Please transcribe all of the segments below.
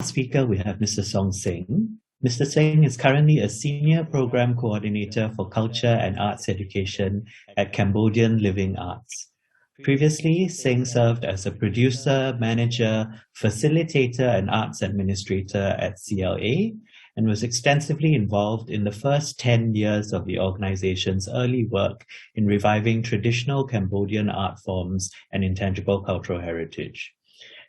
Speaker, we have Mr. Seng. Mr. Seng is currently a Senior Program Coordinator for Culture and Arts Education at Cambodian Living Arts. Previously, Seng served as a producer, manager, facilitator, and arts administrator at CLA, and was extensively involved in the first 10 years of the organization's early work in reviving traditional Cambodian art forms and intangible cultural heritage.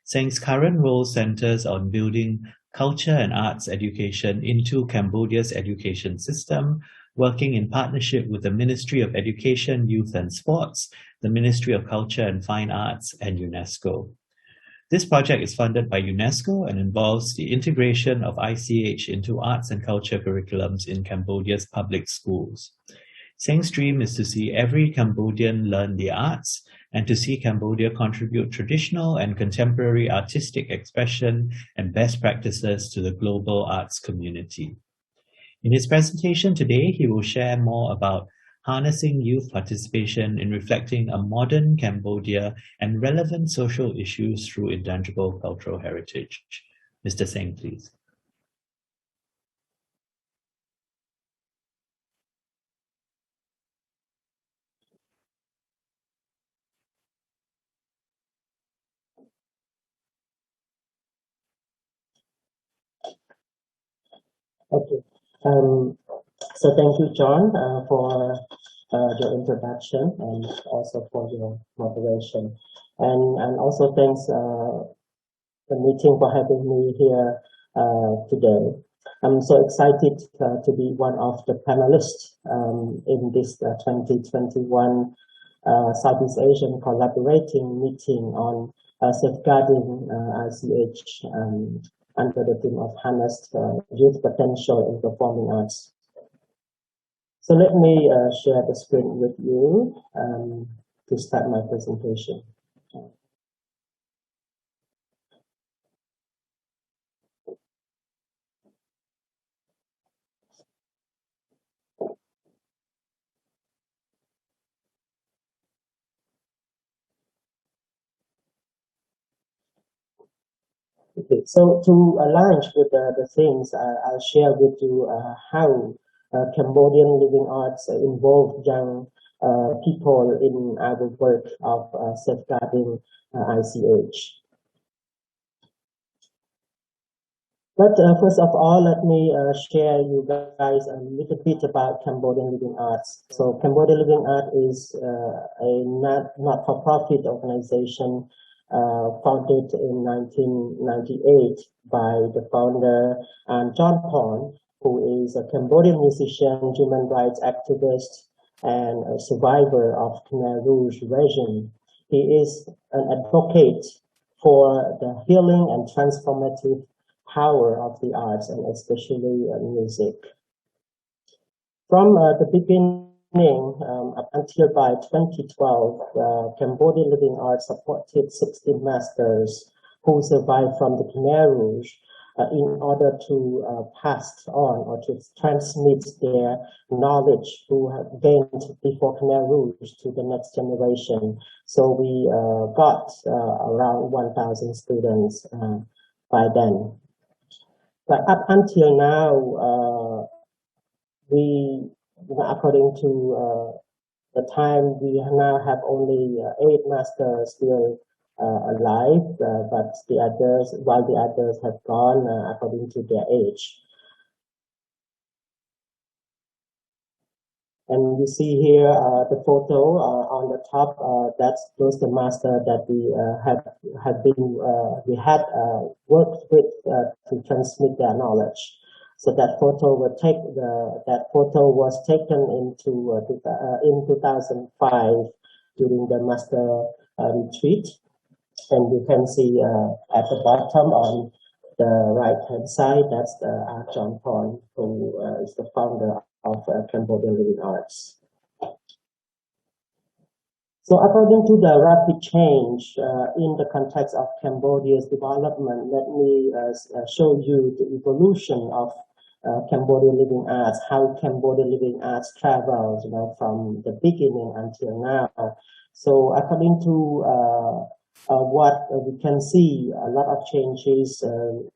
Seng's current role centers on building culture and arts education into Cambodia's education system, working in partnership with the Ministry of Education, Youth and Sports, the Ministry of Culture and Fine Arts, and UNESCO. This project is funded by UNESCO and involves the integration of ICH into arts and culture curriculums in Cambodia's public schools. Seng's dream is to see every Cambodian learn the arts and to see Cambodia contribute traditional and contemporary artistic expression and best practices to the global arts community. In his presentation today, he will share more about harnessing youth participation in reflecting a modern Cambodia and relevant social issues through intangible cultural heritage. Mr. Seng, please. Okay. So thank you, John, for your introduction and also for your moderation. And also thanks the meeting for having me here today. I'm so excited to be one of the panelists in this 2021 Southeast Asian collaborating meeting on safeguarding ICH under the theme of harnessed youth potential in performing arts. So let me share the screen with you to start my presentation. Okay, so to align with the things, I'll share with you how Cambodian living arts involve young people in our work of safeguarding ICH. But first of all, let me share you guys a little bit about Cambodian Living Arts. So Cambodian Living Art is a not-for-profit organization founded in 1998 by the founder John Porn, who is a Cambodian musician, human rights activist, and a survivor of Khmer Rouge regime. He is an advocate for the healing and transformative power of the arts, and especially music. From the beginning up until by 2012, Cambodian Living Arts supported 16 masters who survived from the Khmer Rouge in order to pass on or to transmit their knowledge who had gained before Khmer Rouge to the next generation. So we got around 1,000 students by then. But up until now, according to the time, we now have only 8 masters still alive, but the others, while the others have gone according to their age. And you see here the photo on the top. Those the master that we had worked with to transmit their knowledge. So that photo was taken in 2005 during the master retreat, and you can see at the bottom on the right-hand side, that's John Porn, who is the founder of Cambodian Living Arts. So according to the rapid change in the context of Cambodia's development, let me show you the evolution of Cambodian Living Arts, how Cambodian Living Arts travels, from the beginning until now. So according to what we can see, a lot of changes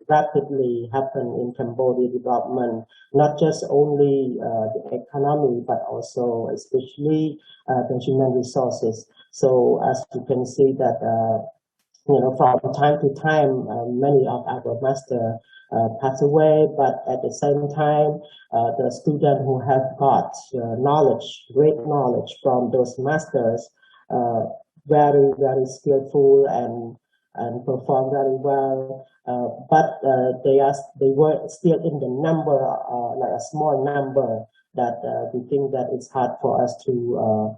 rapidly happen in Cambodia development, not just only the economy, but also especially the human resources. So as you can see that, from time to time, many of our master pass away, but at the same time, the students who have got knowledge, great knowledge from those masters, very, very skillful and perform very well. But they were still in the number, like a small number that we think that it's hard for us to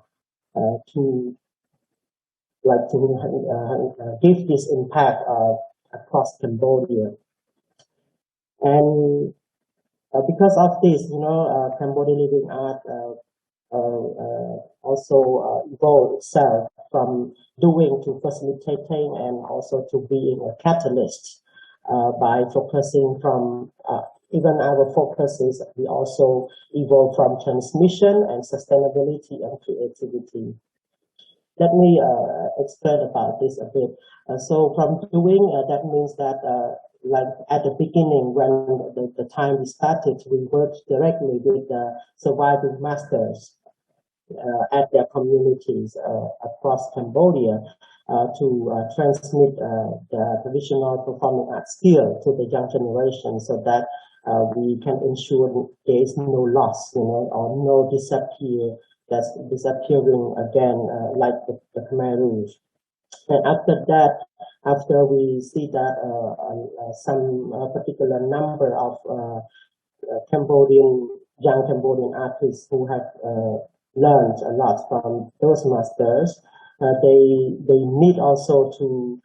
give this impact across Cambodia. And because of this, Cambodia Living Art also evolved itself from doing to facilitating and also to being a catalyst by focusing from even our focuses, we also evolve from transmission and sustainability and creativity. Let me explain about this a bit. So from doing, that means that like at the beginning, when the time we started, we worked directly with the surviving masters at their communities across Cambodia to transmit the traditional performing art skill to the young generation, so that we can ensure there is no loss, or no disappearing again, like the Khmer Rouge. And after that, after we see that some particular number of young Cambodian artists who have learned a lot from those masters, they need also to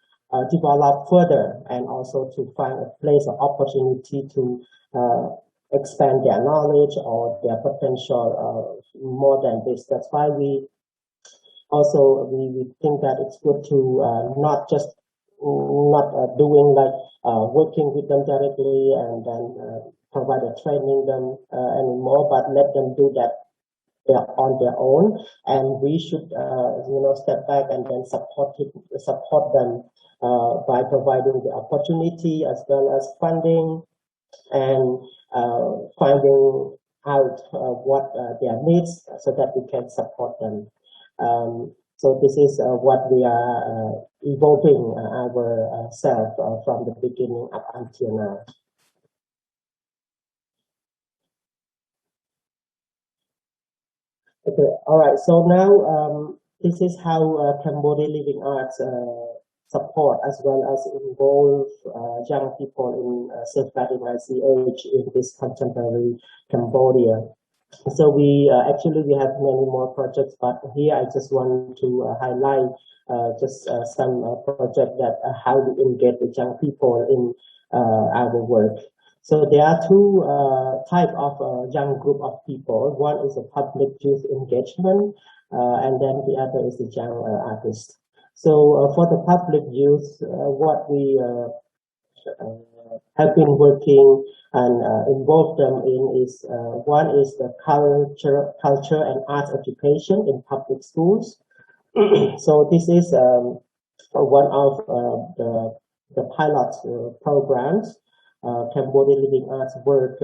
develop further and also to find a place or opportunity to expand their knowledge or their potential more than this. That's why we think that it's good to not doing like working with them directly and then provide a training them anymore, but let them do that on their own, and we should step back and then support them by providing the opportunity as well as funding and finding out what their needs so that we can support them. So this is what we are evolving ourselves from the beginning up until now. Okay, all right. So now this is how Cambodia Living Arts support as well as involve young people in safeguarding ICH in this contemporary Cambodia. So we have many more projects, but here I just want to highlight just some projects that how we engage with young people in our work. So there are two types of young group of people. One is a public youth engagement, and then the other is the young artist. So for the public youth, what we have been working and involved them in is one is the culture and arts education in public schools. So this is one of the pilot programs Cambodia Living Arts work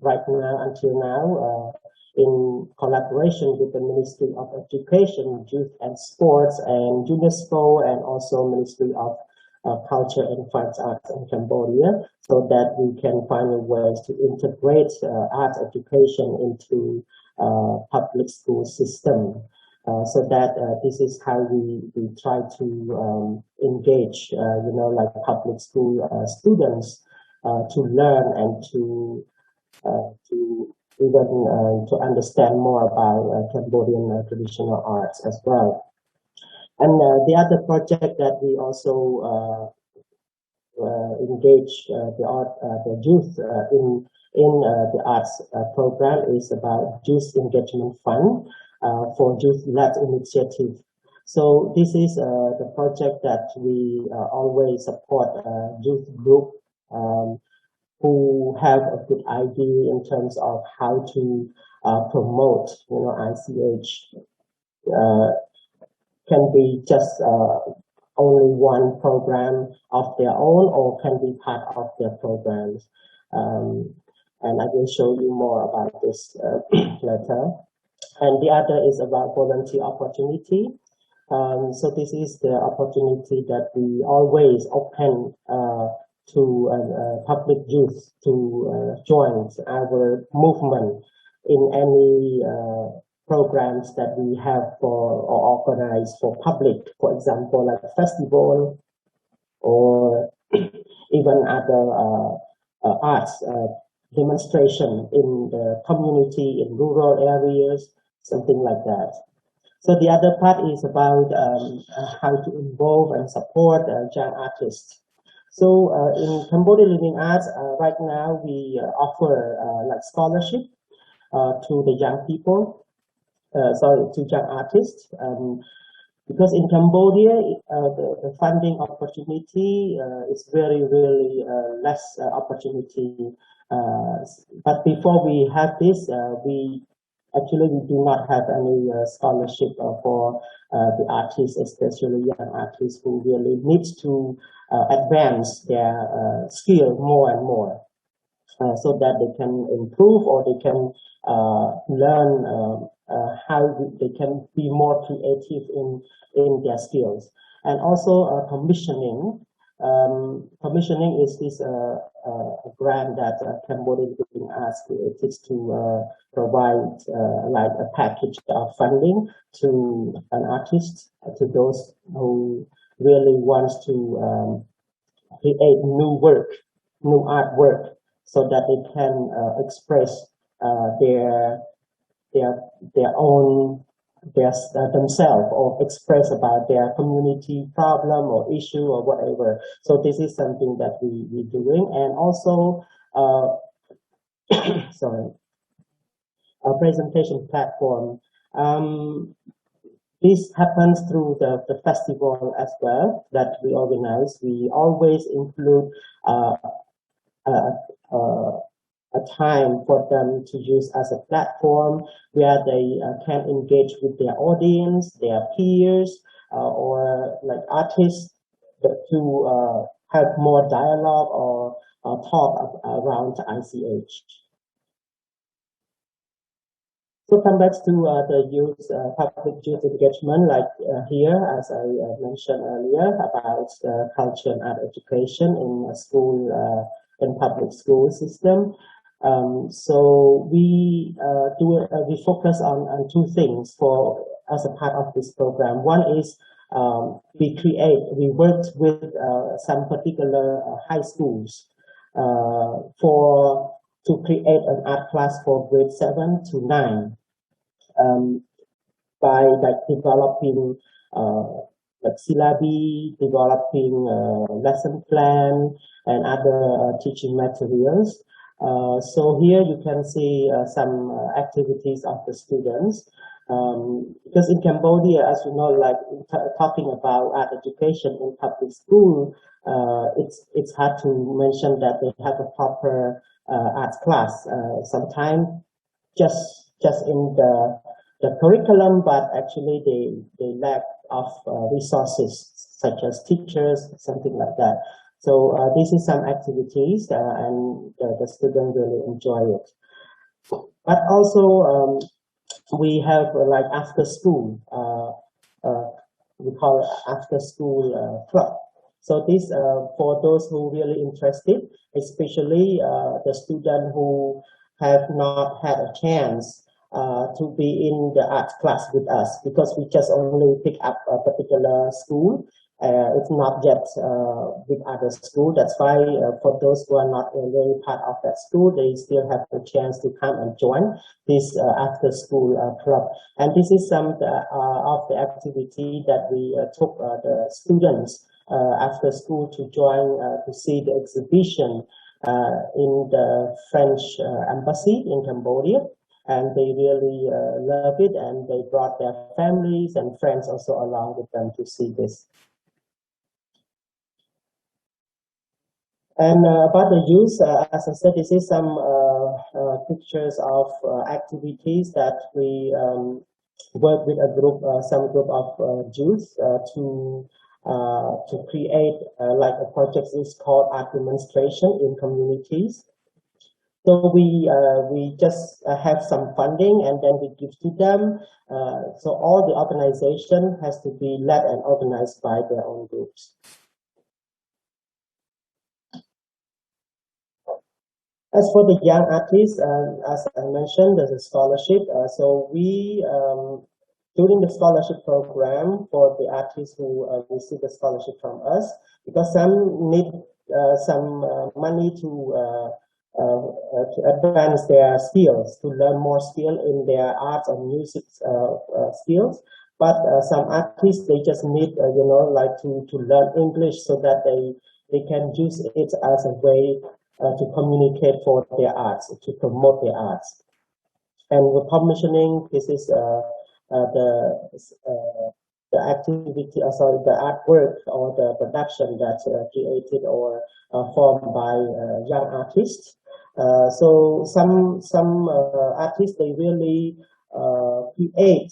right now until now in collaboration with the Ministry of Education, Youth and Sports, and UNESCO, and also Ministry of Culture and Fine Arts in Cambodia, so that we can find ways to integrate arts education into public school system. So that this is how we try to engage, like public school students to learn and to even to understand more about Cambodian traditional arts as well. And the other project that we also engage the youth in the arts program is about Youth Engagement Fund for Youth-led Initiative. So this is the project that we always support youth group who have a good idea in terms of how to promote, ICH. Can be just only one program of their own or can be part of their programs. And I will show you more about this later. And the other is about volunteer opportunity. So this is the opportunity that we always open to public youth to join our movement in any programs that we have for or organize for public, for example, like a festival or even other arts demonstration in the community, in rural areas, something like that. So the other part is about how to involve and support young artists. So in Cambodia Living Arts, right now we offer like scholarship to the young people, to young artists. Because in Cambodia, the funding opportunity is really less opportunity. But before we have this, we do not have any scholarship for the artists, especially young artists who really need to advance their skill more and more. So that they can improve or they can learn how they can be more creative in their skills. And also commissioning. Commissioning is this grant that Cambodia Living Arts created to provide like a package of funding to an artist, to those who really wants to create new work, new artwork, so that they can express their own themselves or express about their community problem or issue or whatever. So this is something that we're doing. And also sorry, a presentation platform. This happens through the festival as well that we organize. We always include a time for them to use as a platform where they can engage with their audience, their peers, or like artists to have more dialogue or talk around ICH. So come back to the youth, public youth engagement, like here, as I mentioned earlier, about culture and art education in a school, in public school system. So we we focus on two things for as a part of this program. One is we worked with some particular high schools to create an art class for grade 7 to 9 by like developing like syllabi, developing lesson plan and other teaching materials. So here you can see some activities of the students. Because in Cambodia, as you know, like talking about art education in public school, it's hard to mention that they have a proper art class. Sometimes just in the curriculum, but actually they lack of resources such as teachers, something like that. So this is some activities and the students really enjoy it. But also we have like after school, we call it after school club. So this for those who really interested, especially the student who have not had a chance to be in the art class with us, because we just only pick up a particular school. It's not yet with other school. That's why for those who are not really part of that school, they still have the chance to come and join this after school club. And this is some of the activity that we took the students after school to join to see the exhibition in the French embassy in Cambodia. And they really love it, and they brought their families and friends also along with them to see this. And about the youth, as I said, this is some pictures of activities that we work with a group, some group of youth to to create like a project is called art demonstration in communities. So we just have some funding and then we give to them. So all the organization has to be led and organized by their own groups. As for the young artists, as I mentioned, there's a scholarship. So we, during the scholarship program for the artists who receive the scholarship from us, because some need some money to advance their skills, to learn more skill in their art and music skills. But some artists, they just need, you know, like to learn English so that they can use it as a way to communicate for their arts, to promote their arts. And with commissioning, this is the activity, sorry, the artwork or the production that's created or formed by young artists. So some artists, they really create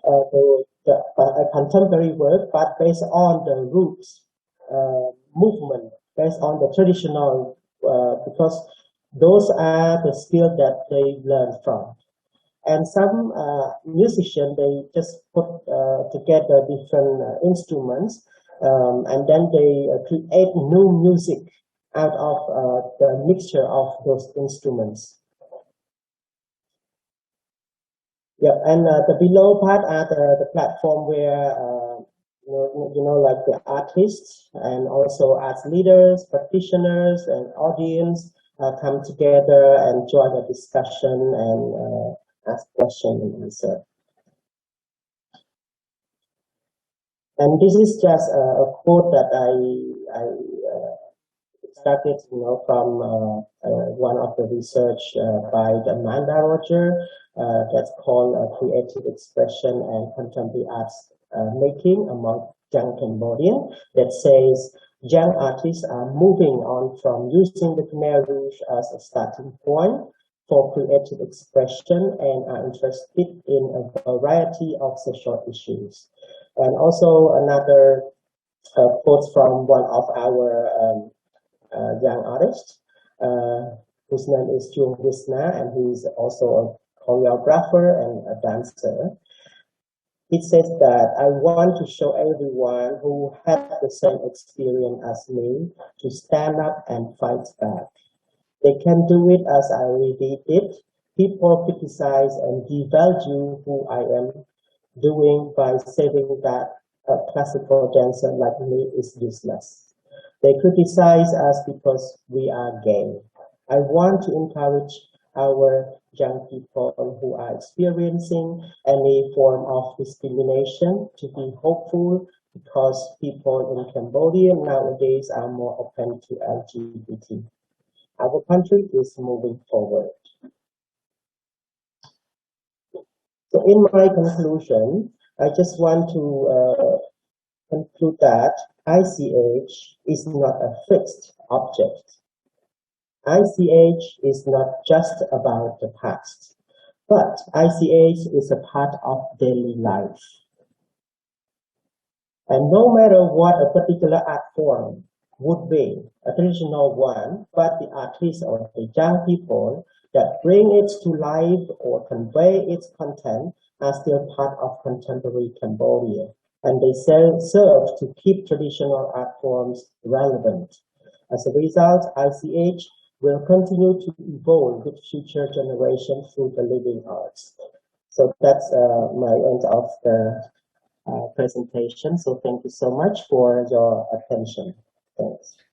a contemporary work, but based on the roots movement, based on the traditional, because those are the skills that they learn from. And some musicians, they just put together different instruments, and then they create new music out of the mixture of those instruments. Yeah, and the below part are the platform where you know, like the artists and also arts leaders, practitioners, and audience come together and join a discussion and ask questions and answer. And this is just a quote that I started, you know, from one of the research by Amanda Roger that's called Creative Expression and Contemporary Arts Making among Young Cambodian, that says young artists are moving on from using the Khmer Rouge as a starting point for creative expression and are interested in a variety of social issues. And also another quote from one of our young artists, whose name is Jung Visna, and he's also a choreographer and a dancer. It says that I want to show everyone who had the same experience as me to stand up and fight back. They can do it as I already did. People criticize and devalue who I am doing by saying that a classical dancer like me is useless. They criticize us because we are gay. I want to encourage our young people who are experiencing any form of discrimination to be hopeful, because people in Cambodia nowadays are more open to LGBT. Our country is moving forward. So in my conclusion, I just want to conclude that ICH is not a fixed object. ICH is not just about the past, but ICH is a part of daily life. And no matter what a particular art form would be, a traditional one, but the artists or the young people that bring it to life or convey its content are still part of contemporary Cambodia. And they serve to keep traditional art forms relevant. As a result, ICH will continue to evolve with future generations through the living arts. So that's my end of the presentation. So thank you so much for your attention. Thanks.